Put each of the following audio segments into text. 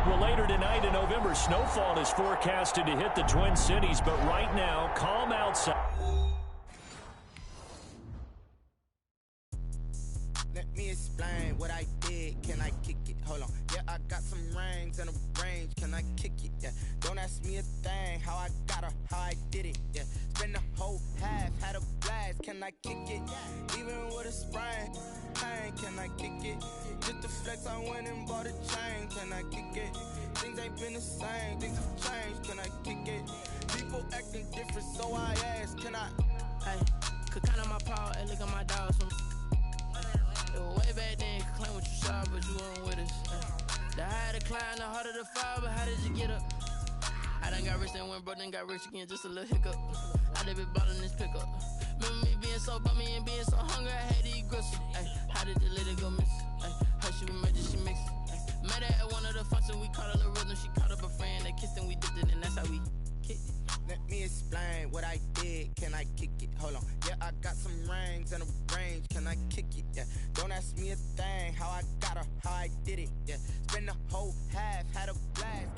Well, later tonight in November, snowfall is forecasted to hit the Twin Cities, but right now, calm outside. Let me explain what I did. Can I kick it? Hold on. Yeah, I got some rings and a range. Can I kick it? Yeah. Don't ask me a thing. How I got her, how I did it. Yeah. Spend the whole half, had a blast. Can I kick it? Even with a sprain. Pain, can I kick it? Just the flex, I went and bought a chain. Can I kick it? Things ain't been the same. Things have changed. Can I kick it? People acting different, so I ask. Can I? Hey, could count on my power and look at my dogs. Way back then, you could claim what you saw, but you weren't with us. The higher the climb, the harder the fall, but how did you get up? I done got rich, then went broke, then got rich again, just a little hiccup. I done been ballin' this pickup. Remember me being so bummy and being so hungry, I had to eat gristle. Ay, how did you let it go miss? Ay, how she was made, she mixed. Met her at one of the functions, we caught her the rhythm, she caught up a friend, they kissed and we dipped it, and that's how we kicked it. Let me explain what I did. Can I kick it? Hold on. Yeah, I got some rings and a range. Can I kick it? Yeah. Don't ask me a thing. How I got her, how I did it. Yeah. Spend the whole half, had a blast.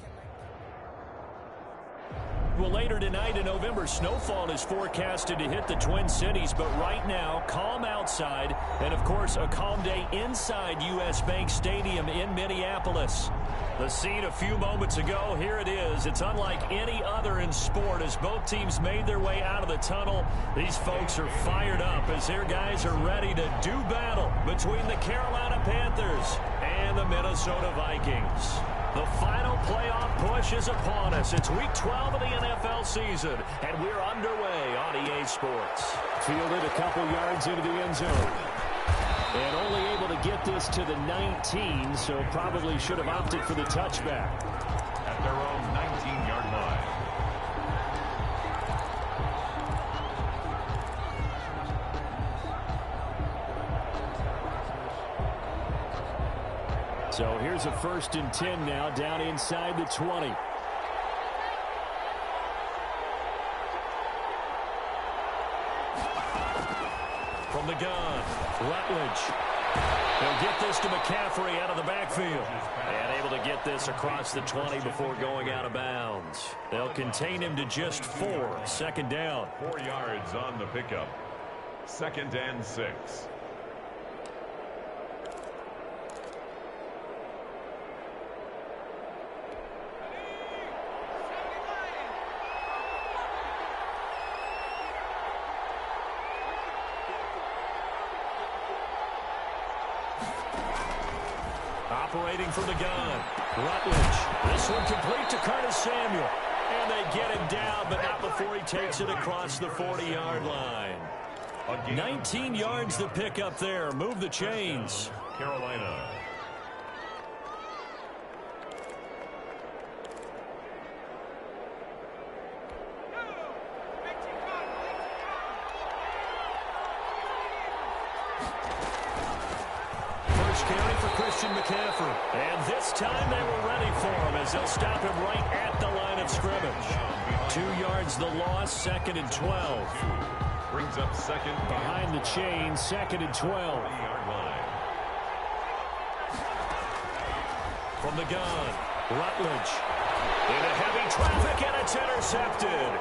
Well, later tonight in November, snowfall is forecasted to hit the Twin Cities, but right now, calm outside, and of course, a calm day inside U.S. Bank Stadium in Minneapolis. The scene a few moments ago, here it is. It's unlike any other in sport as both teams made their way out of the tunnel. These folks are fired up as their guys are ready to do battle between the Carolina Panthers and the Minnesota Vikings. The final playoff push is upon us. It's Week 12 of the NFL season, and we're underway on EA Sports. Fielded a couple yards into the end zone. And only able to get this to the 19, so probably should have opted for the touchback. At their own 19-yard line. So here's a 1st and 10 now, down inside the 20. From the gun, Rutledge. They'll get this to McCaffrey out of the backfield. And able to get this across the 20 before going out of bounds. They'll contain him to just 4. 2nd down. 4 yards on the pickup. 2nd and 6. Operating from the gun, Rutledge. This one complete to Curtis Samuel. And they get him down, but not before he takes it across the 40-yard line. 19 yards to pick up there. Move the chains. Carolina. McCaffrey. And this time they were ready for him as they'll stop him right at the line of scrimmage. 2 yards the loss, 2nd and 12. Brings up 2nd. Behind the chain, 2nd and 12. From the gun, Rutledge. Into heavy traffic and it's intercepted.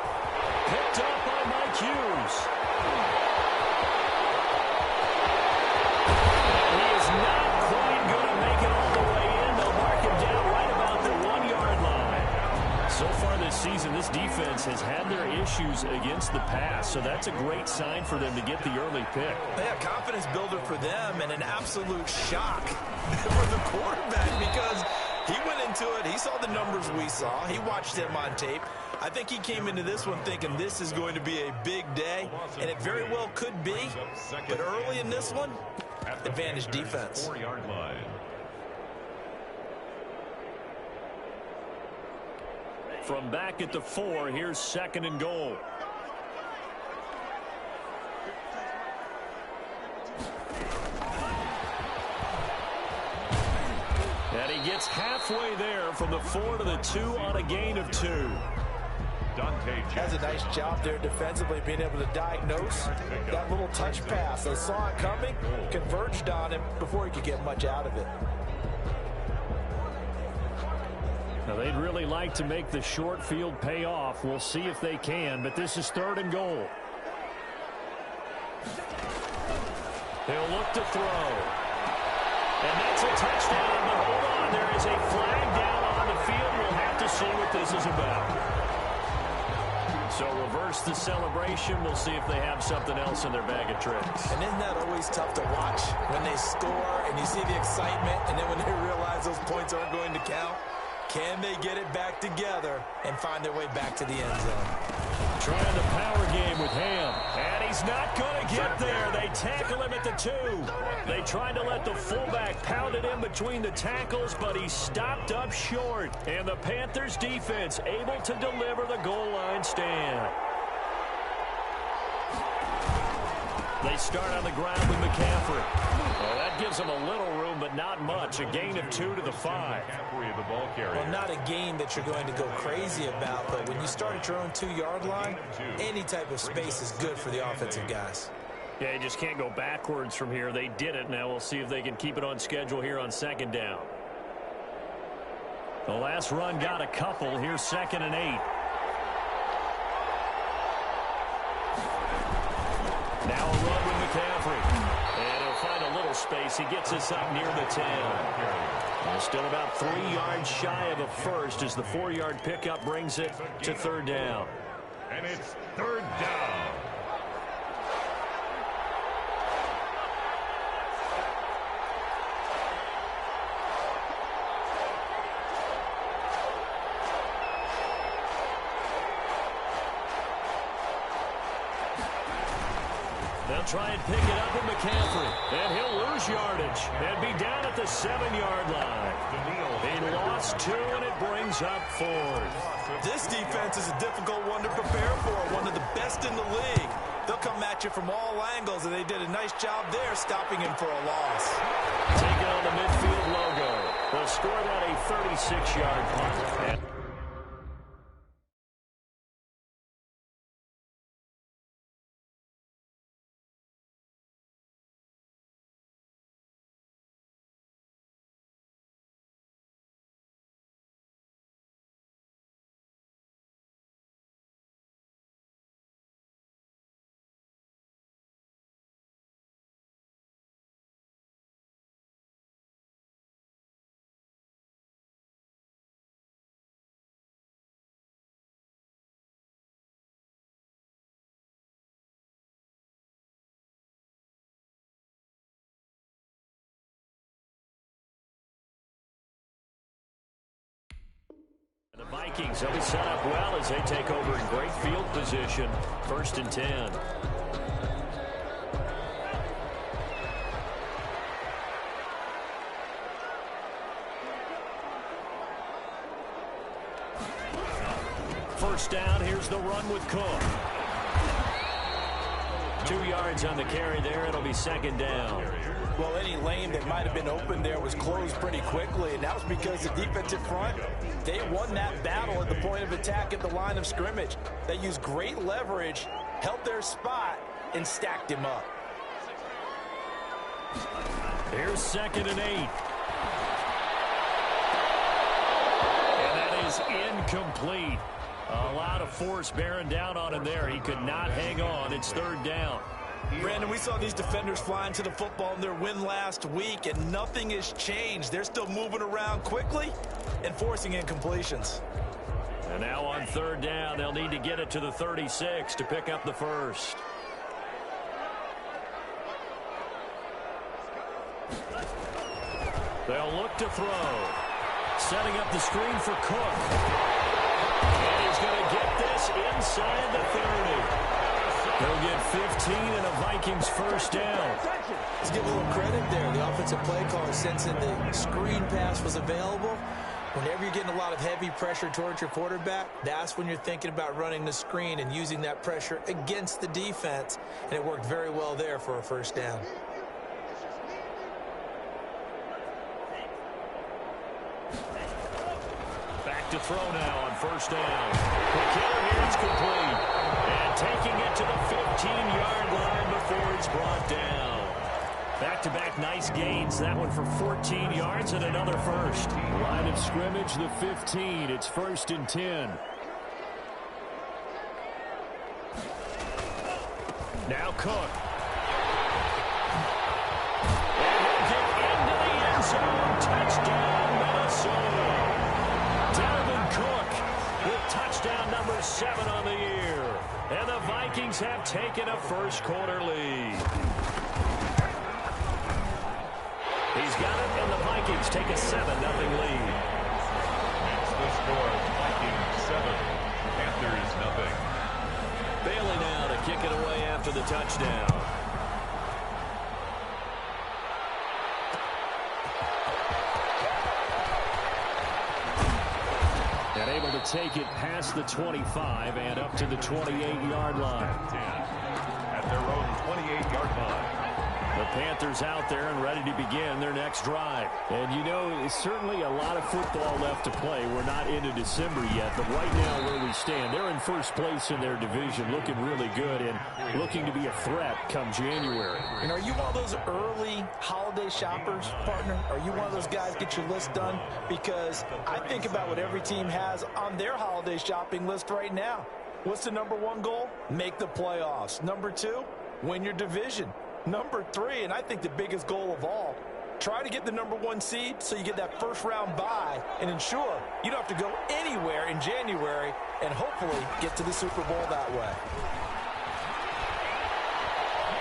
Picked up by Mike Hughes. He is not quite going to make it all the way in. They'll mark him down right about the 1-yard line. So far this season, this defense has had their issues against the pass, so that's a great sign for them to get the early pick. Yeah, confidence builder for them and an absolute shock for the quarterback because he went into it. He saw the numbers we saw. He watched him on tape. I think he came into this one thinking this is going to be a big day, and it very well could be. But early in this one, advantage defense. 4-yard line. From back at the 4, here's 2nd and goal. And he gets halfway there from the 4 to the 2 on a gain of 2. Has a nice job there defensively, being able to diagnose that little touch pass. They saw it coming, converged on him before he could get much out of it. Now, they'd really like to make the short field pay off. We'll see if they can, but this is 3rd and goal. They'll look to throw. And that's a touchdown, but hold on. There is a flag down on the field. We'll have to see what this is about. So reverse the celebration. We'll see if they have something else in their bag of tricks. And isn't that always tough to watch when they score and you see the excitement, and then when they realize those points aren't going to count? Can they get it back together and find their way back to the end zone? Trying the power game with Ham. And he's not going to get there. They tackle him at the 2. They tried to let the fullback pound it in between the tackles, but he stopped up short. And the Panthers defense able to deliver the goal line stand. They start on the ground with McCaffrey. Well, that gives them a little room, but not much. A gain of 2 to the 5. Well, not a game that you're going to go crazy about, but when you start at your own 2-yard line, any type of space is good for the offensive guys. Yeah, you just can't go backwards from here. They did it. Now we'll see if they can keep it on schedule here on 2nd down. The last run got a couple. Here's 2nd and 8. Now a run with McCaffrey. And he'll find a little space. He gets us up near the 10. And still about 3 yards shy of a first as the 4-yard pickup brings it to 3rd down. And it's 3rd down. They'll try and pick it up with McCaffrey. And he'll lose yardage and be down at the 7-yard line. He lost 2, and it brings up 4th. This defense is a difficult one to prepare for, one of the best in the league. They'll come at you from all angles, and they did a nice job there stopping him for a loss. Taking on the midfield logo. They'll score that a 36-yard punt. The Vikings, they'll be set up well as they take over in great field position. 1st and 10. First down, here's the run with Cook. 2 yards on the carry there. It'll be 2nd down. Well, any lane that might have been open there was closed pretty quickly, and that was because the defensive front, they won that battle at the point of attack at the line of scrimmage. They used great leverage, held their spot, and stacked him up. Here's 2nd and 8. And that is incomplete. A lot of force bearing down on him there. He could not hang on. It's 3rd down. Brandon, we saw these defenders flying to the football in their win last week, and nothing has changed. They're still moving around quickly and forcing incompletions. And now on 3rd down, they'll need to get it to the 36 to pick up the first. They'll look to throw. Setting up the screen for Cook. And he's going to get this inside the 30. They'll get 15 and a Vikings first down. Let's give a little credit there. The offensive play caller sensing the screen pass was available. Whenever you're getting a lot of heavy pressure towards your quarterback, that's when you're thinking about running the screen and using that pressure against the defense. And it worked very well there for a first down. Back to throw now on 1st down. The killer here is complete. And taking it to the 15-yard line before it's brought down. Back-to-back nice gains. That one for 14 yards and another first. Line of scrimmage, the 15. It's 1st and 10. Now Cook. And he'll get into the end zone. Touchdown, Minnesota. Dalvin Cook with touchdown number 7 on the year. And the Vikings have taken a first-quarter lead. He's got it, and the Vikings take a 7-0 lead. That's the score. Vikings 7, Panthers 0. Bailey now to kick it away after the touchdown. And able to take it past the 25 and up to the 28-yard line. At their own 28-yard line. The Panthers out there and ready to begin their next drive. And, you know, it's certainly a lot of football left to play. We're not into December yet, but right now where we stand, they're in first place in their division, looking really good and looking to be a threat come January. And are you one of those early holiday shoppers, partner? Are you one of those guys get your list done? Because I think about what every team has on their holiday shopping list right now. What's the number 1 goal? Make the playoffs. Number 2, win your division. Number 3, and I think the biggest goal of all, try to get the number 1 seed so you get that first-round bye and ensure you don't have to go anywhere in January and hopefully get to the Super Bowl that way.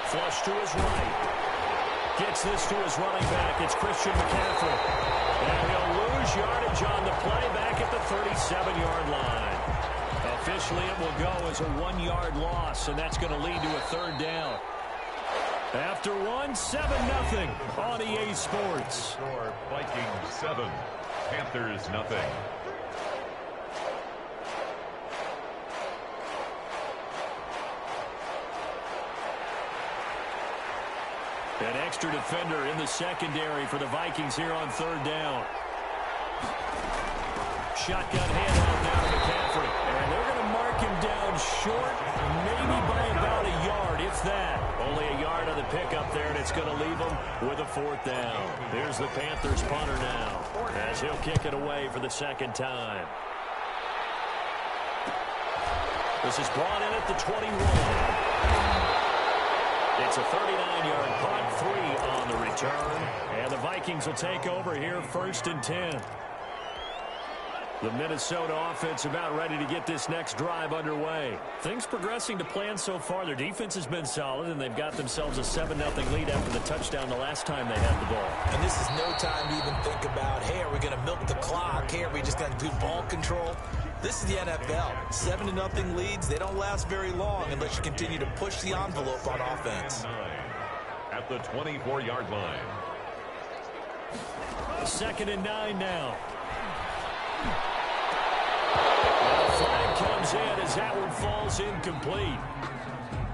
Flush to his right. Gets this to his running back. It's Christian McCaffrey. And he'll lose yardage on the play back at the 37-yard line. Officially, it will go as a 1-yard loss, and that's going to lead to a 3rd down. After 7-0 on EA Sports. Score Vikings 7, Panthers 0. An extra defender in the secondary for the Vikings here on 3rd down. Shotgun handoff now to McCaffrey. And they're going to mark him down short, maybe by about a yard, if that. Only a yard on the pickup there, and it's going to leave him with a 4th down. Here's the Panthers punter now, as he'll kick it away for the 2nd time. This is brought in at the 21. It's a 39-yard punt, 3 on the return. And the Vikings will take over here 1st and 10. The Minnesota offense about ready to get this next drive underway. Things progressing to plan so far. Their defense has been solid, and they've got themselves a 7-0 lead after the touchdown the last time they had the ball. And this is no time to even think about, hey, are we going to milk the clock? Hey, are we just going to do ball control? This is the NFL. 7-0 leads, they don't last very long unless you continue to push the envelope on offense. At the 24-yard line. 2nd and 9 now. And the flag comes in as that one falls incomplete.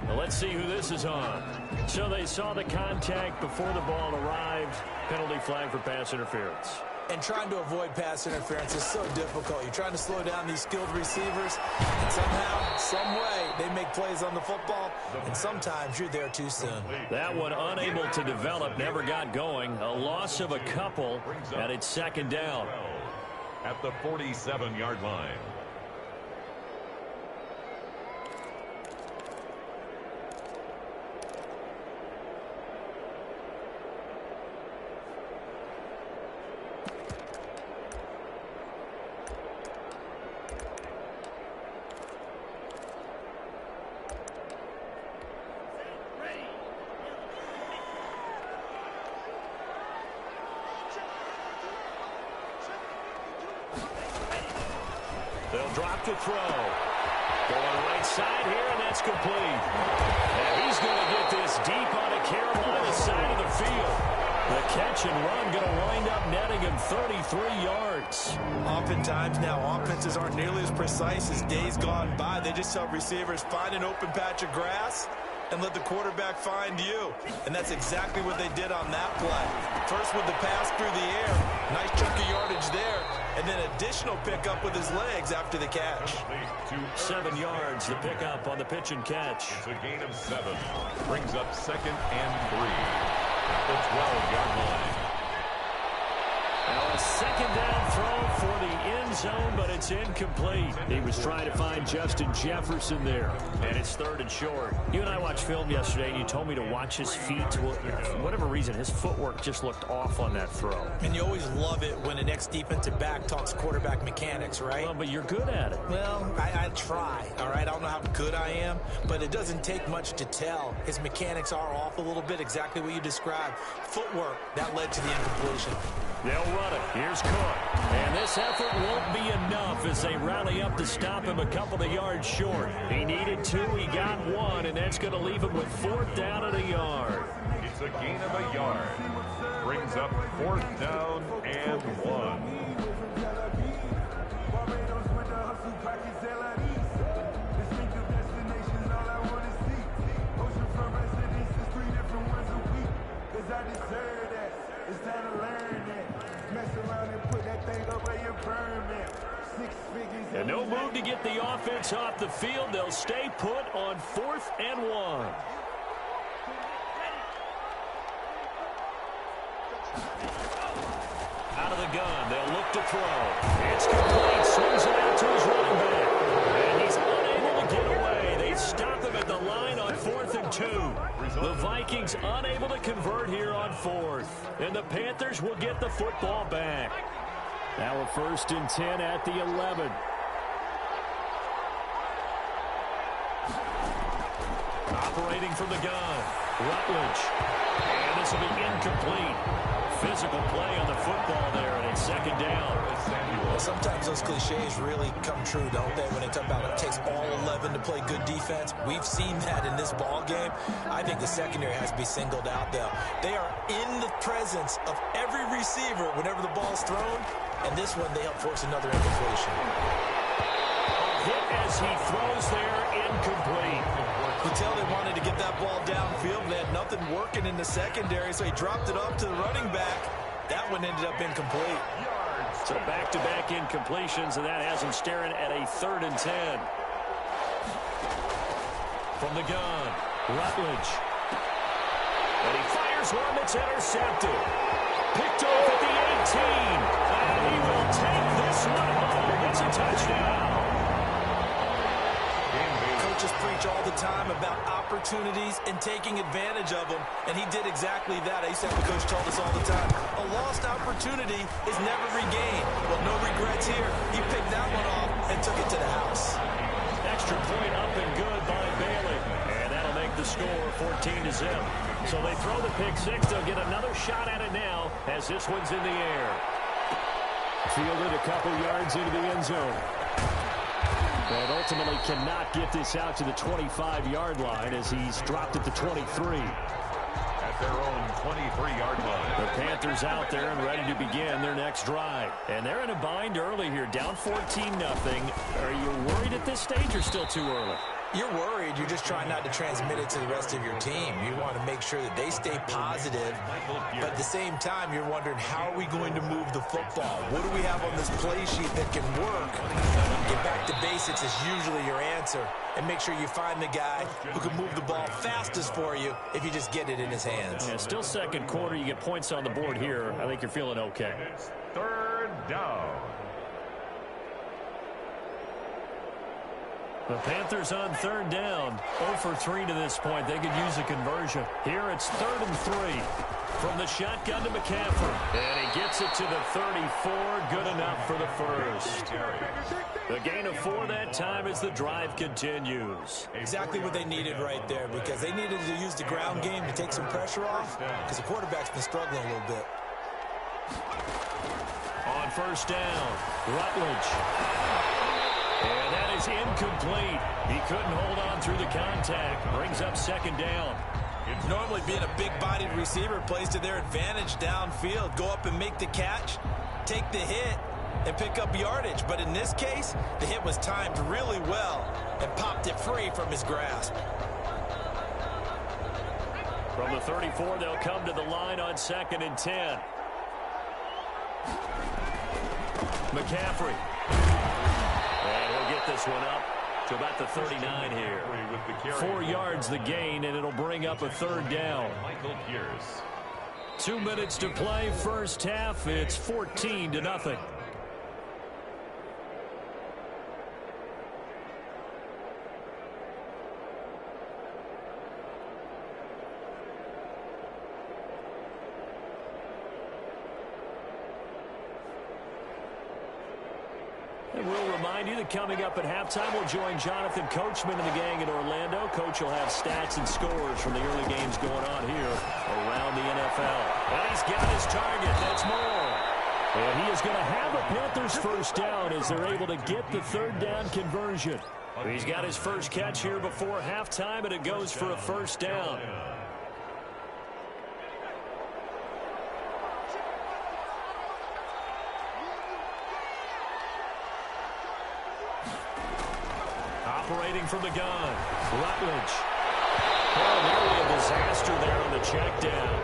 Well, let's see who this is on. So they saw the contact before the ball arrived. Penalty flag for pass interference. And trying to avoid pass interference is so difficult. You're trying to slow down these skilled receivers, and somehow, some way, they make plays on the football, and sometimes you're there too soon. That one unable to develop, never got going. A loss of a couple, and it's 2nd down. At the 47-yard line. They'll drop to throw. Going right side here, and that's complete. And he's going to get this deep on a Carolina side of the field. The catch and run going to wind up netting him 33 yards. Oftentimes now, offenses aren't nearly as precise as days gone by. They just tell receivers, find an open patch of grass and let the quarterback find you. And that's exactly what they did on that play. First with the pass through the air. Nice chunk of yardage there. And then additional pickup with his legs after the catch. 7 yards, the pickup on the pitch and catch. It's a gain of 7. Brings up 2nd and 3. the 12-yard line. Now a second down throw for the end zone, but it's incomplete. He was trying to find Justin Jefferson there, and it's third and short. You and I watched film yesterday, and you told me to watch his feet. Well, for whatever reason, his footwork just looked off on that throw. And you always love it when an ex-defensive back talks quarterback mechanics, right? Well, but you're good at it. Well, I try, all right? I don't know how good I am, but it doesn't take much to tell. His mechanics are off a little bit, exactly what you described. Footwork, that led to the incompletion. They'll run it. Here's Cook. And this effort won't be enough as they rally up to stop him a couple of yards short. He needed 2. He got 1, and that's going to leave him with 4th down and a yard. It's a gain of a yard. Brings up 4th down and 1. And no move to get the offense off the field. They'll stay put on 4th and 1. Out of the gun, they'll look to throw. It's complete. Swings it out to his running back. And he's unable to get away. They stop him at the line on 4th and 2. The Vikings unable to convert here on 4th. And the Panthers will get the football back. Now a 1st and 10 at the 11. Operating from the gun, Rutledge. And this will be incomplete. Physical play on the football there, and it's 2nd down. Well, sometimes those cliches really come true, don't they, when they talk about it takes all 11 to play good defense. We've seen that in this ball game. I think the secondary has to be singled out, though. They are in the presence of every receiver whenever the ball's thrown, and this one they help force another incompletion. Hit as he throws there, incomplete. You tell they wanted to get that ball downfield. They had nothing working in the secondary, so he dropped it off to the running back. That one ended up incomplete. So back-to-back incompletions, and that has him staring at a 3rd and 10. From the gun, Rutledge. And he fires one that's intercepted. Picked off at the 18. And he will take this one home. It's a touchdown. Coaches preach all the time about opportunities and taking advantage of them, and he did exactly that. I used to have a coach told us all the time, a lost opportunity is never regained. Well, no regrets here. He picked that one off and took it to the house. Extra point up and good by Bailey. And that'll make the score 14-0. So they throw the pick 6. They'll get another shot at it now as this one's in the air. Fielded a couple yards into the end zone. And ultimately cannot get this out to the 25-yard line as he's dropped at the 23. At their own 23-yard line. The Panthers out there and ready to begin their next drive. And they're in a bind early here, down 14-0. Are you worried at this stage or still too early? You're worried. You're just trying not to transmit it to the rest of your team. You want to make sure that they stay positive. But at the same time, you're wondering, how are we going to move the football? What do we have on this play sheet that can work? Get back to basics is usually your answer. And make sure you find the guy who can move the ball fastest for you if you just get it in his hands. Yeah, still 2nd quarter. You get points on the board here. I think you're feeling okay. 3rd down. The Panthers on 3rd down. 0 for 3 to this point. They could use a conversion. Here it's 3rd and 3. From the shotgun to McCaffrey. And he gets it to the 34. Good enough for the first. The gain of 4 that time as the drive continues. Exactly what they needed right there, because they needed to use the ground game to take some pressure off, because the quarterback's been struggling a little bit. On 1st down, Rutledge. And that is incomplete. He couldn't hold on through the contact. Brings up 2nd down. It's normally being a big-bodied receiver plays to their advantage downfield. Go up and make the catch, take the hit, and pick up yardage. But in this case, the hit was timed really well and popped it free from his grasp. From the 34, they'll come to the line on 2nd and 10. McCaffrey. And he'll get this one up to about the 39 here. 4 yards the gain, and it'll bring up a 3rd down. Michael Pierce. 2 minutes to play, first half. It's 14-0. And we'll remind you that coming up at halftime, we'll join Jonathan Coachman and the gang in Orlando. Coach will have stats and scores from the early games going on here around the NFL. And he's got his target. That's more. And he is going to have a Panthers first down as they're able to get the third down conversion. He's got his first catch here before halftime, and it goes for a first down. Operating from the gun, Rutledge. Oh, nearly a disaster there on the check down.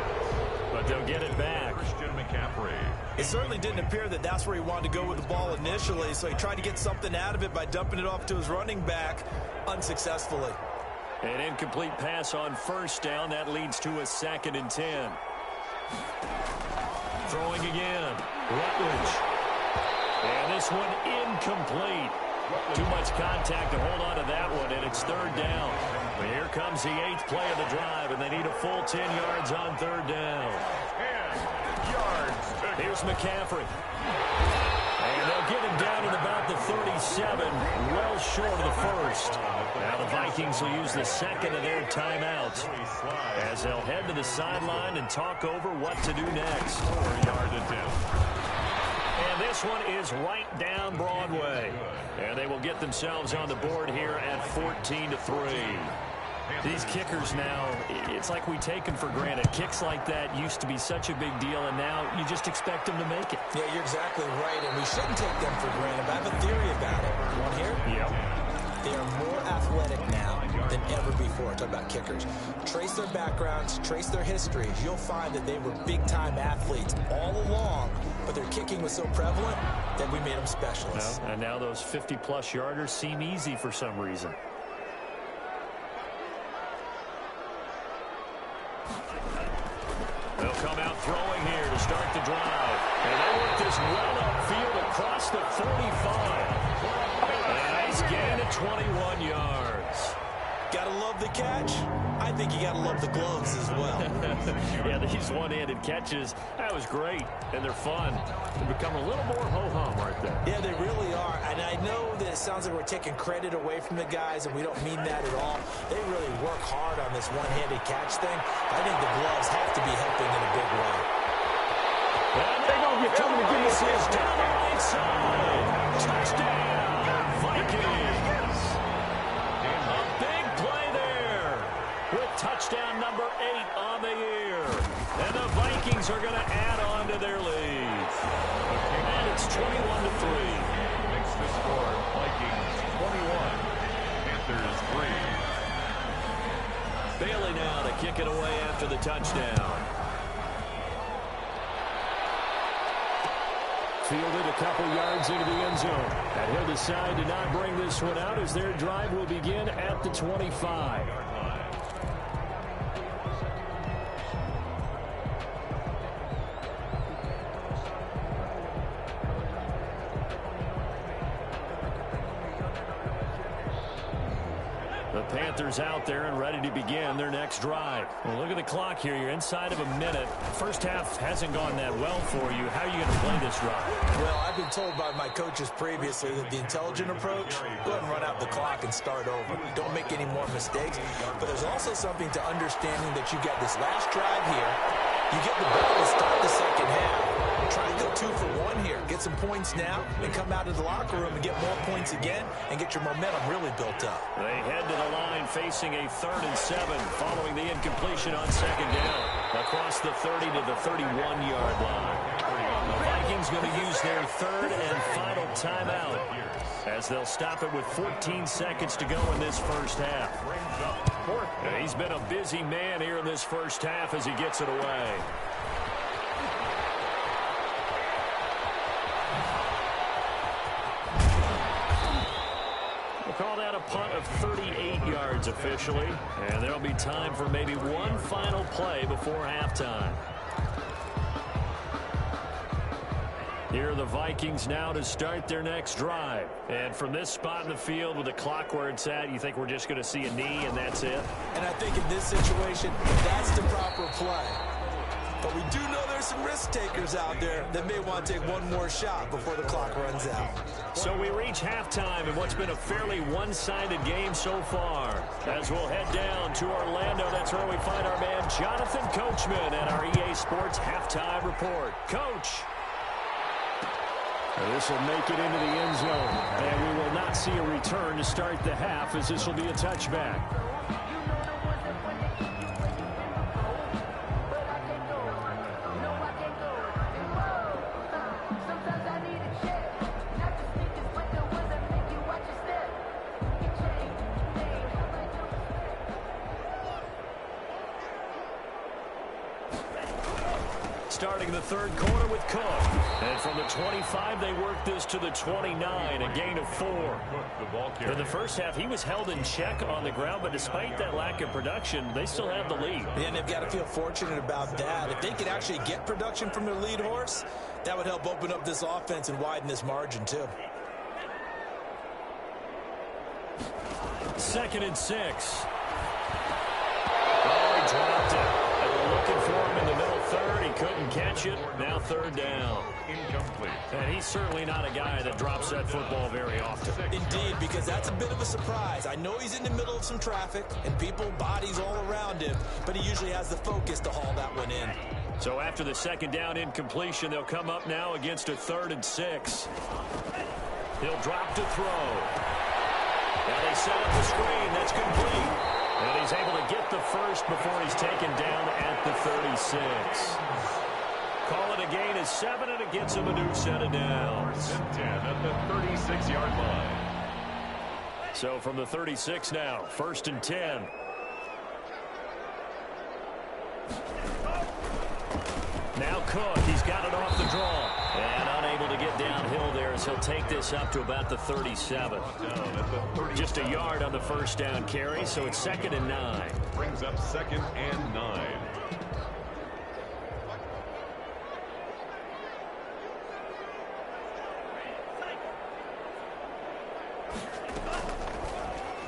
But they'll get it back. Christian McCaffrey. It certainly didn't appear that that's where he wanted to go with the ball initially, so he tried to get something out of it by dumping it off to his running back unsuccessfully. An incomplete pass on first down. That leads to a 2nd and 10. Throwing again, Rutledge. And this one incomplete. Too much contact to hold on to that one, and it's third down. But here comes the 8th play of the drive, and they need a full 10 yards on third down. 10 yards. Here's McCaffrey. And they'll get him down at about the 37, well short of the first. Now the Vikings will use the second of their timeouts as they'll head to the sideline and talk over what to do next. 4 yard attempt. And this one is right down Broadway. And they will get themselves on the board here at 14-3. These kickers now, it's like we take them for granted. Kicks like that used to be such a big deal, and now you just expect them to make it. Yeah, you're exactly right, and we shouldn't take them for granted. But I have a theory about it. You want to hear it? Yep. They are more athletic now than ever before. Talk about kickers. Trace their backgrounds, trace their histories. You'll find that they were big-time athletes all along, but their kicking was so prevalent that we made them specialists. Well, and now those 50-plus yarders seem easy for some reason. They'll come out throwing here to start the drive. And they work this well upfield across the 45. A nice gain of 21 yards. Gotta love the catch. I think you gotta love the gloves as well. Yeah, these one-handed catches, that was great, and they're fun. They become a little more ho-hum right there. Yeah, they really are, and I know that it sounds like we're taking credit away from the guys, and we don't mean that at all. They really work hard on this one-handed catch thing. I think the gloves have to be helping in a big way. And they're going to get coming to give us his down the right side. Touchdown, Vikings. A big play there with touchdown number 8 on the year. And the Vikings are going to add on to their lead. And it's 21-3. Makes the score Vikings 21, Panthers 3. Bailey now to kick it away after the touchdown. Fielded a couple yards into the end zone. And he'll decide to not bring this one out as their drive will begin at the 25. The Panthers out there and ready to begin their next drive. Well, look at the clock here. You're inside of a minute. First half hasn't gone that well for you. How are you going to play this drive? Well, I've been told by my coaches previously that the intelligent approach, go ahead and run out the clock and start over. Don't make any more mistakes. But there's also something to understanding that you got this last drive here. You get the ball to start the second half. Try and go 2 for 1 here. Get some points now and come out of the locker room and get more points again and get your momentum really built up. They head to the line facing a 3rd and 7 following the incompletion on second down. Across the 30 to the 31-yard line. The Vikings going to use their 3rd and final timeout as they'll stop it with 14 seconds to go in this first half. He's been a busy man here in this first half as he gets it away. We'll call that a punt of 38 yards officially, and there'll be time for maybe one final play before halftime. Here are the Vikings now to start their next drive. And from this spot in the field with the clock where it's at, you think we're just going to see a knee and that's it? And I think in this situation, that's the proper play. But we do know there's some risk takers out there that may want to take one more shot before the clock runs out. So we reach halftime in what's been a fairly one-sided game so far. As we'll head down to Orlando, that's where we find our man Jonathan Coachman at our EA Sports Halftime Report. Coach. This will make it into the end zone. And we will not see a return to start the half, as this will be a touchback. Starting the third quarter with Cook. And from the 25, they work this to the 29, a gain of 4. In the first half, he was held in check on the ground, but despite that lack of production, they still have the lead. And they've got to feel fortunate about that. If they could actually get production from their lead horse, that would help open up this offense and widen this margin, too. 2nd and 6. Oh, he dropped it. They were looking for him in the middle third. He couldn't catch it. Now 3rd down. Incomplete. And he's certainly not a guy that drops that football very often. Indeed, because that's a bit of a surprise. I know he's in the middle of some traffic and people, bodies all around him, but he usually has the focus to haul that one in. So after the 2nd down incompletion, they'll come up now against a 3rd and 6. He'll drop to throw. Now they set up the screen. That's complete. And he's able to get the first before he's taken down at the 36. Call it a gain of 7, and it gets him a new set of downs. 10 at the 36-yard line. So from the 36 now, 1st and 10. Now Cook, he's got it off the draw. And unable to get downhill there as he'll take this up to about the 37. Just a yard on the 1st down carry, so it's 2nd and 9. Brings up 2nd and 9.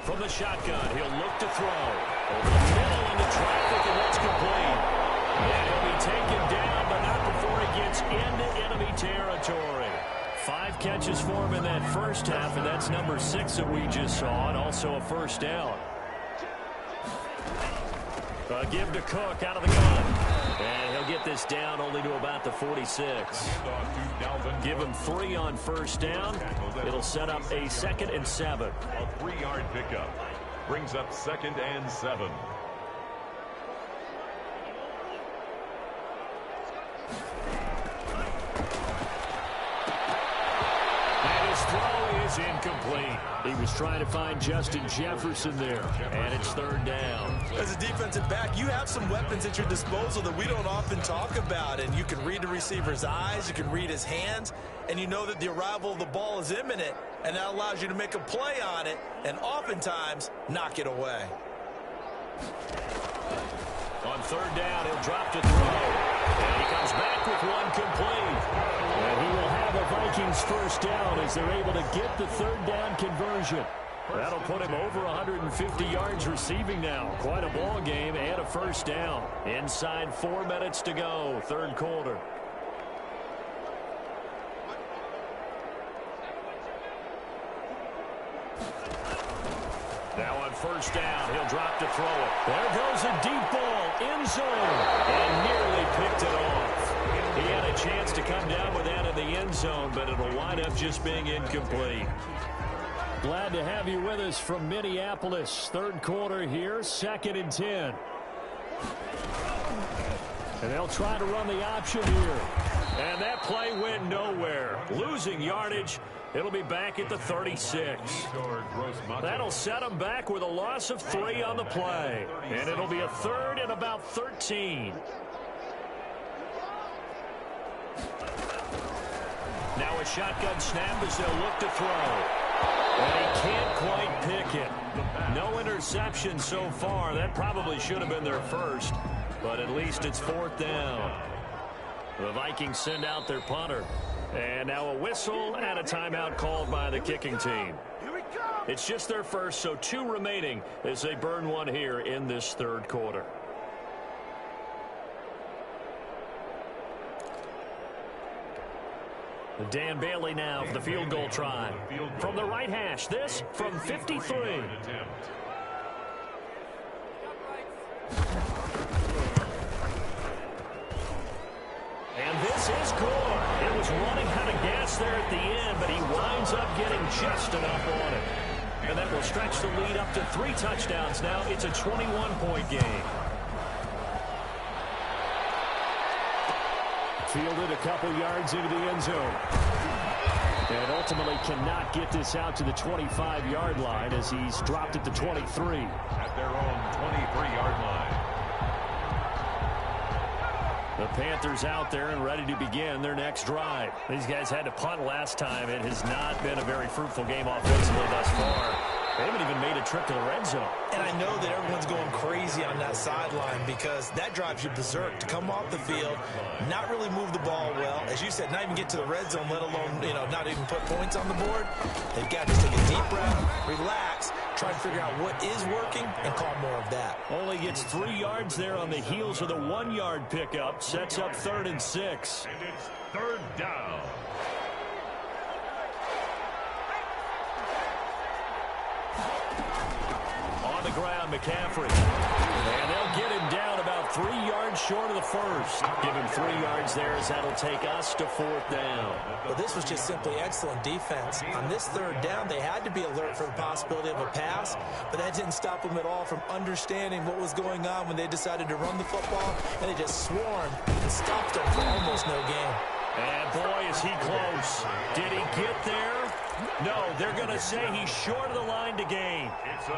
From the shotgun, he'll look to throw. Over the middle into traffic, and that's complete. And he'll be taken down, but not before he gets into enemy territory. 5 catches for him in that first half, and that's number 6 that we just saw, and also a 1st down. A give to Cook out of the gun. And he'll get this down only to about the 46. Give him 3 on 1st down. It'll set up a 2nd and 7. A 3-yard pickup. Brings up 2nd and 7. Incomplete. He was trying to find Justin Jefferson there, and it's 3rd down. As a defensive back, you have some weapons at your disposal that we don't often talk about, and you can read the receiver's eyes, you can read his hands, and you know that the arrival of the ball is imminent, and that allows you to make a play on it, and oftentimes knock it away. On 3rd down, he'll drop to throw, and he comes back with one complete. And he will have a Vikings 1st down as they're able to get the 3rd down conversion. That'll put him over 150 yards receiving now. Quite a ball game and a 1st down. Inside 4 minutes to go, 3rd quarter. Now on 1st down, he'll drop to throw it. There goes a deep ball, end zone, and nearly picked it off. He had a chance to come down with that in the end zone, but it'll wind up just being incomplete. Glad to have you with us from Minneapolis. 3rd quarter here, 2nd and 10. And they'll try to run the option here. And that play went nowhere. Losing yardage. It'll be back at the 36. That'll set them back with a loss of 3 on the play. And it'll be a 3rd and about 13. Now a shotgun snap as they'll look to throw. And he can't quite pick it. No interception so far. That probably should have been their first. But at least it's 4th down. The Vikings send out their punter. And now a whistle and a timeout called by the kicking team. It's just their first, so 2 remaining as they burn one here in this third quarter. Dan Bailey now for the field goal try. From the right hash, this from 53. And this is good. It was running out of gas there at the end, but he winds up getting just enough on it. And that will stretch the lead up to 3 touchdowns now. It's a 21-point game. Fielded a couple yards into the end zone. And ultimately cannot get this out to the 25-yard line as he's dropped it to 23. At their own 23-yard line. The Panthers out there and ready to begin their next drive. These guys had to punt last time. It has not been a very fruitful game offensively thus far. They haven't even made a trip to the red zone. And I know that everyone's going crazy on that sideline because that drives you berserk to come off the field, not really move the ball well. As you said, not even get to the red zone, let alone, not even put points on the board. They've got to just take a deep breath, relax, try to figure out what is working, and call more of that. Only gets 3 yards there on the heels of the 1-yard pickup. Sets up 3rd and 6. And it's 3rd down. On the ground, McCaffrey. And they'll get him down about 3 yards short of the first. Give him 3 yards there as that'll take us to 4th down. Well, this was just simply excellent defense. On this 3rd down, they had to be alert for the possibility of a pass, but that didn't stop them at all from understanding what was going on when they decided to run the football, and they just swarmed and stopped them for almost no gain. And boy, is he close. Did he get there? No, they're going to say he's short of the line to gain.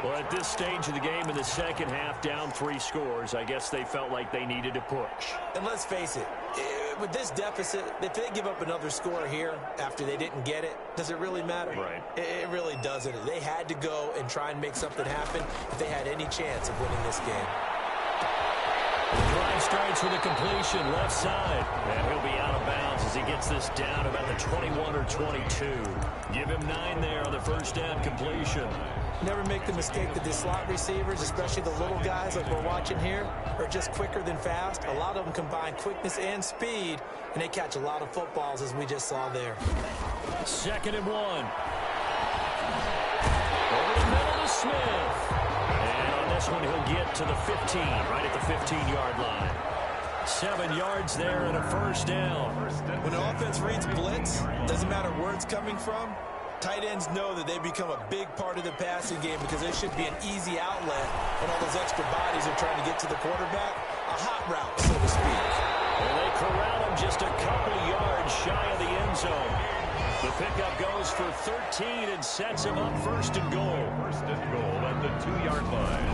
Well, at this stage of the game in the second half, down 3 scores, I guess they felt like they needed to push. And let's face it, with this deficit, if they give up another score here after they didn't get it, does it really matter? Right. It really doesn't. They had to go and try and make something happen if they had any chance of winning this game. The drive starts with a completion left side. And he'll be out of bounds as he gets this down about the 21 or 22. Give him 9 there on the first down completion. Never make the mistake that the slot receivers, especially the little guys like we're watching here, are just quicker than fast. A lot of them combine quickness and speed, and they catch a lot of footballs as we just saw there. 2nd and 1. Over the middle to Smith. And on this one, he'll get to the 15, right at the 15-yard line. 7 yards there and a first down. When an offense reads blitz, doesn't matter where it's coming from, tight ends know that they become a big part of the passing game because there should be an easy outlet when all those extra bodies are trying to get to the quarterback. A hot route, so to speak. And they corral him just a couple yards shy of the end zone. The pickup goes for 13 and sets him up 1st and goal. 1st and goal at the 2-yard line.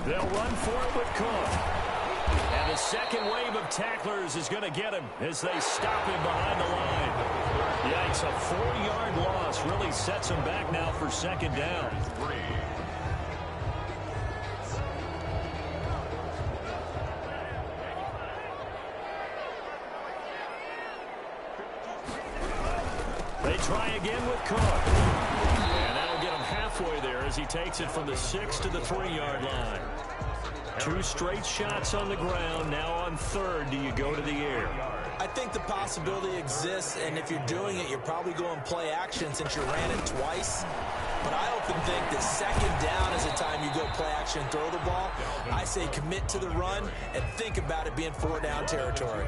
They'll run for it with Cook. And the second wave of tacklers is going to get him as they stop him behind the line. Yikes, a 4-yard loss really sets him back now for 2nd down. 3. They try again with Cook. And that'll get him halfway there as he takes it from the 6 to the 3-yard line. 2 straight shots on the ground. Now on 3rd, do you go to the air? I think the possibility exists, and if you're doing it, you're probably going play action since you ran it twice. But I often think that 2nd down is the time you go play action and throw the ball. I say commit to the run and think about it being 4-down territory.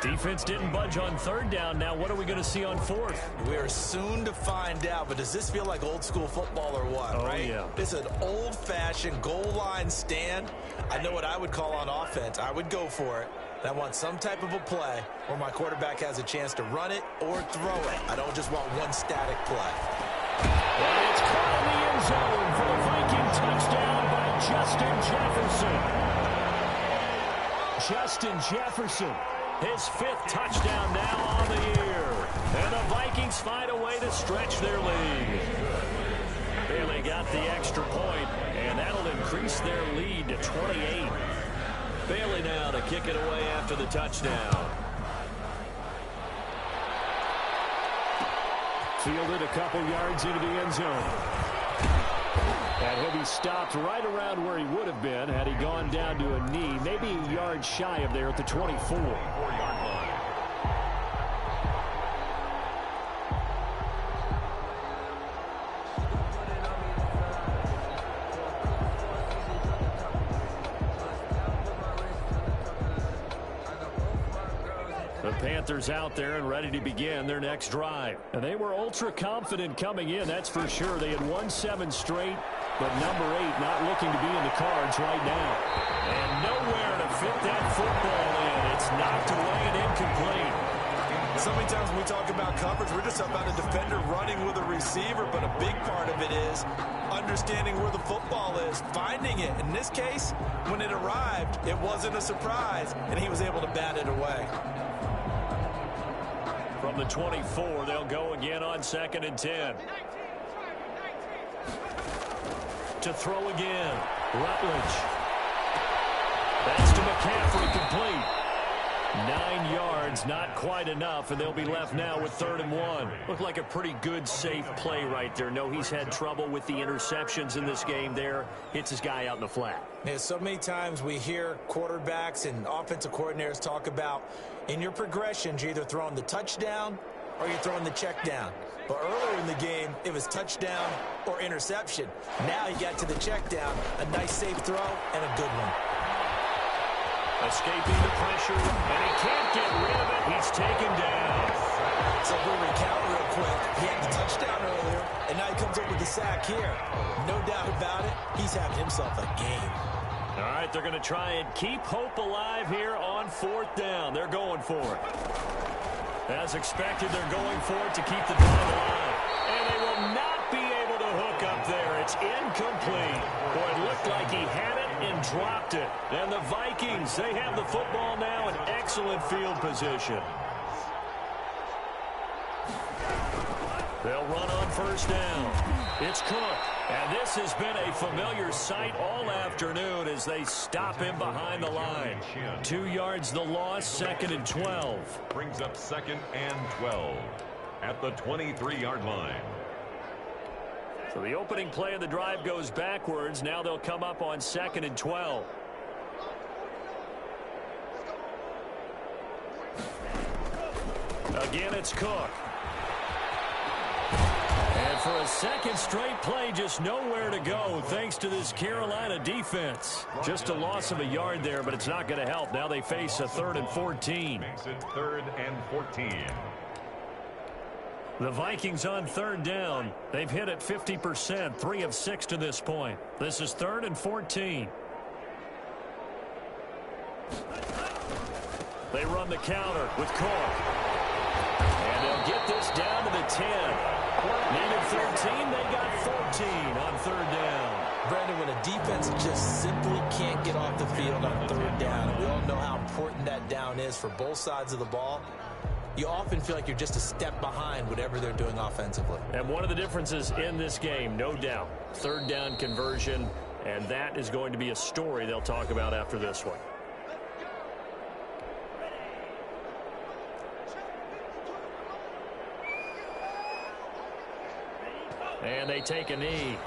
Defense didn't budge on 3rd down. Now what are we going to see on 4th? We are soon to find out, but does this feel like old school football or what, right? Yeah. It's an old-fashioned goal line stand. I know what I would call on offense. I would go for it. I want some type of a play where my quarterback has a chance to run it or throw it. I don't just want one static play. And it's caught in the end zone for a Viking touchdown by Justin Jefferson. Justin Jefferson, his 5th touchdown now on the year. And the Vikings find a way to stretch their lead. Bailey got the extra point, and that'll increase their lead to 28. Bailey now to kick it away after the touchdown. Fielded a couple yards into the end zone. And he'll be stopped right around where he would have been had he gone down to a knee, maybe a yard shy of there at the 24. 4-yard line. The Panthers out there and ready to begin their next drive. And they were ultra confident coming in, that's for sure. They had won 7 straight, but number 8 not looking to be in the cards right now. And nowhere to fit that football in. It's knocked away and incomplete. So many times when we talk about coverage, we're just about a defender running with a receiver, but a big part of it is understanding where the football is, finding it. In this case, when it arrived, it wasn't a surprise, and he was able to bat it away. From the 24, they'll go again on 2nd and 10. To throw again, Rutledge. That's to McCaffrey, complete. 9 yards, not quite enough, and they'll be left now with 3rd and 1. Looked like a pretty good, safe play right there. No, he's had trouble with the interceptions in this game there. Hits his guy out in the flat. Yeah, so many times we hear quarterbacks and offensive coordinators talk about in your progressions, you're either throwing the touchdown or you're throwing the check down. But earlier in the game, it was touchdown or interception. Now he got to the check down, a nice safe throw, and a good one. Escaping the pressure, and he can't get rid of it. He's taken down. So if we recount real quick, he had the touchdown earlier, and now he comes up with the sack here. No doubt about it, he's having himself a game. All right, they're going to try and keep hope alive here on 4th down. They're going for it. As expected, they're going for it to keep the drive alive. And they will not be able to hook up there. It's incomplete. Boy, it looked like he had it and dropped it. And the Vikings, they have the football now in excellent field position. They'll run on 1st down. It's Cook. And this has been a familiar sight all afternoon as they stop him behind the line. 2 yards the loss, 2nd and 12. Brings up 2nd and 12 at the 23-yard line. So the opening play of the drive goes backwards. Now they'll come up on 2nd and 12. Again, it's Cook. And for a second straight play, just nowhere to go thanks to this Carolina defense. Just a loss of a yard there, but it's not going to help. Now they face a 3rd and 14. Makes it 3rd and 14. The Vikings on 3rd down. They've hit it 50%, 3 of 6 to this point. This is 3rd and 14. They run the counter with Cook. And they'll get this down to the 10. Needed 13, they got 14 on 3rd down. Brandon, when a defense just simply can't get off the field on 3rd down, and we all know how important that down is for both sides of the ball, you often feel like you're just a step behind whatever they're doing offensively. And one of the differences in this game, no doubt, 3rd down conversion, and that is going to be a story they'll talk about after this one. And they take a knee.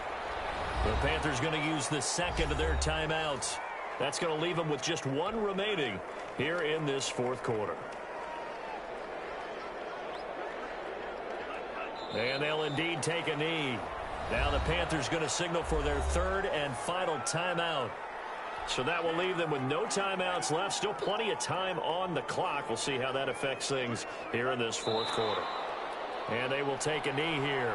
The Panthers going to use the 2nd of their timeouts. That's going to leave them with just 1 remaining here in this 4th quarter. And they'll indeed take a knee. Now the Panthers going to signal for their 3rd and final timeout. So that will leave them with no timeouts left. Still plenty of time on the clock. We'll see how that affects things here in this 4th quarter. And they will take a knee here.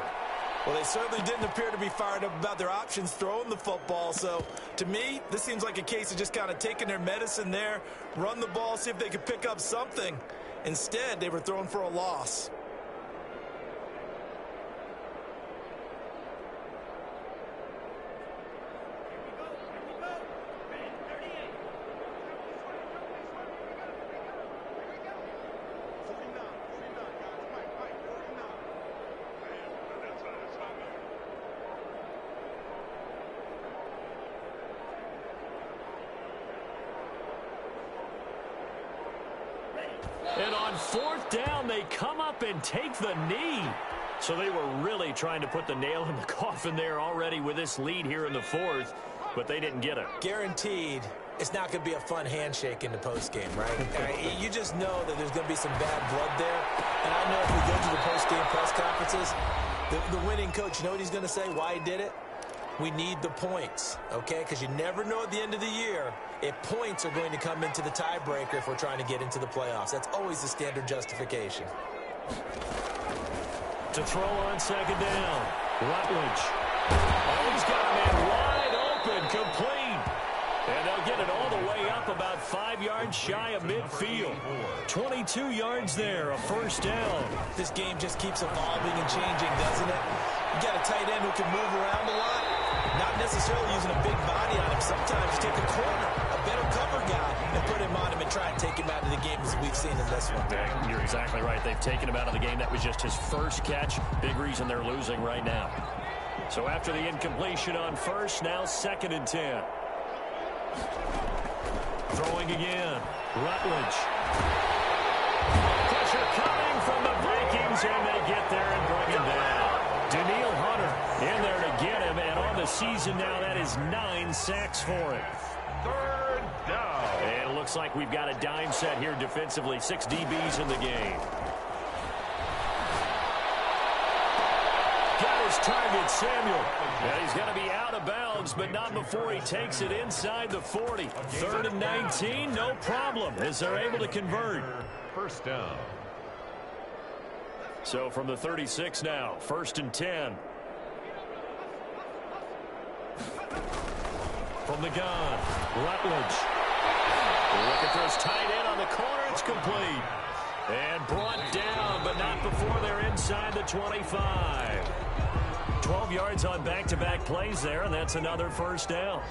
Well, they certainly didn't appear to be fired up about their options throwing the football. So, to me, this seems like a case of just kind of taking their medicine there, run the ball, see if they could pick up something. Instead, they were throwing for a loss. And on 4th down, they come up and take the knee. So they were really trying to put the nail in the coffin there already with this lead here in the fourth, but they didn't get it. Guaranteed it's not going to be a fun handshake in the postgame, right? You just know that there's going to be some bad blood there. And I know if we go to the postgame press conferences, the winning coach, you know what he's going to say, why he did it? We need the points, okay? Because you never know at the end of the year if points are going to come into the tiebreaker if we're trying to get into the playoffs. That's always the standard justification. To throw on second down, Rutledge. Oh, he's got a man wide open, complete. And they'll get it all the way up about 5 yards shy of midfield. 22 yards there, a first down. This game just keeps evolving and changing, doesn't it? You got a tight end who can move around a lot. Not necessarily using a big body on him. Sometimes you take a corner, a better cover guy, and put him on him and try and take him out of the game as we've seen in this one. You're exactly right. They've taken him out of the game. That was just his first catch. Big reason they're losing right now. So after the incompletion on first, now 2nd and 10. Throwing again. Rutledge. Pressure coming from the Vikings, and they get there and bring him down. Daniil Hunter in there to get him, and on the season now, that is 9 sacks for him. 3rd down. And it looks like we've got a dime set here defensively. 6 DBs in the game. Got his target, Samuel. And he's going to be out of bounds, but not before he takes it inside the 40. 3rd and 19, no problem, as they're able to convert. 1st down. So from the 36 now, 1st and 10. From the gun, Rutledge. Looking for his tight end on the corner. It's complete. And brought down, but not before they're inside the 25. 12 yards on back-to-back plays there, and that's another first down.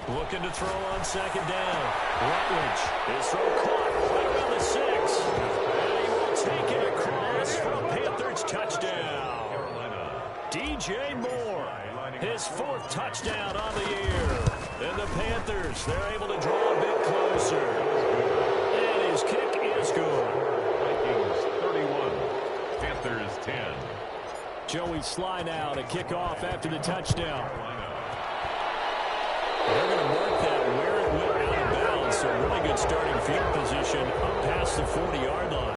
Looking to throw on second down. Rutledge. His throw caught right around the 6. And he will take it across for a Panthers touchdown. DJ Moore, his 4th touchdown on the year. And the Panthers, they're able to draw a bit closer. And his kick is good. Vikings 31, Panthers 10. Joey Sly now to kick off after the touchdown. They're going to mark that where it went out of bounds. So really good starting field position up past the 40-yard line.